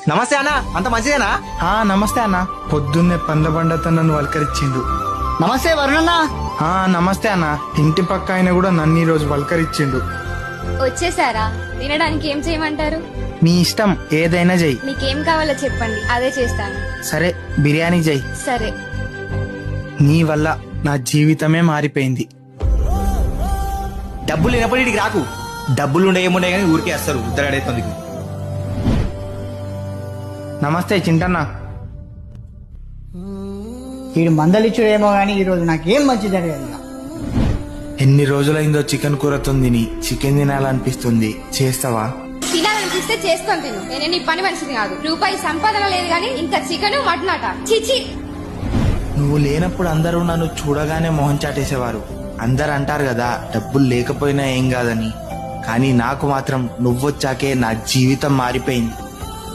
నమస్తే అన్న, అంత మంచిదేనా? నమస్తే అన్న. పొద్దున్నే పండ్ల బండతో నన్ను వల్కరించిండు. నమస్తే వరుణన్న. నమస్తే అన్న. ఇంటి పక్క ఆయన కూడా నన్ను ఈ రోజు వల్కరించిండు. వచ్చేసారా? తినడానికి ఏం చేయమంటారు? మీ ఇష్టం, ఏదైనా చెయ్యి. మీకేం కావాలో చెప్పండి, అదే చేస్తాను. సరే, బిర్యానీ చెయ్యి. సరే. నీ వల్ల నా జీవితమే మారిపోయింది. డబ్బులు లేనప్పుడు ఇడికి రాకు. డబ్బులు ఉండే ఏముండే కానీ ఊరికే వస్తారు ఉద్దరడైతుంది. నమస్తే చింటన్న. వీడు మందలిచ్చుడేమో గానీ ఈ రోజు నాకేం మంచి జరగదు. ఎన్ని రోజులైందో చికెన్ కూరతో తిని చికెన్ తినాలనిపిస్తుంది. చేస్తావా? తినాలనిపిస్తే చేసుకొని తిను. నేనే నీ పని మనిషిని కాదు. రూపాయి సంపాదన లేదు గానీ ఇంకా చికెన్ మటన్ అట. చిచి. నువ్వు లేనప్పుడు అందరూ నన్ను చూడగానే మొహం చాటేసేవారు. అందరు అంటారు కదా డబ్బులు లేకపోయినా ఏం కాదని. కానీ నాకు మాత్రం నువ్వొచ్చాకే నా జీవితం మారిపోయింది.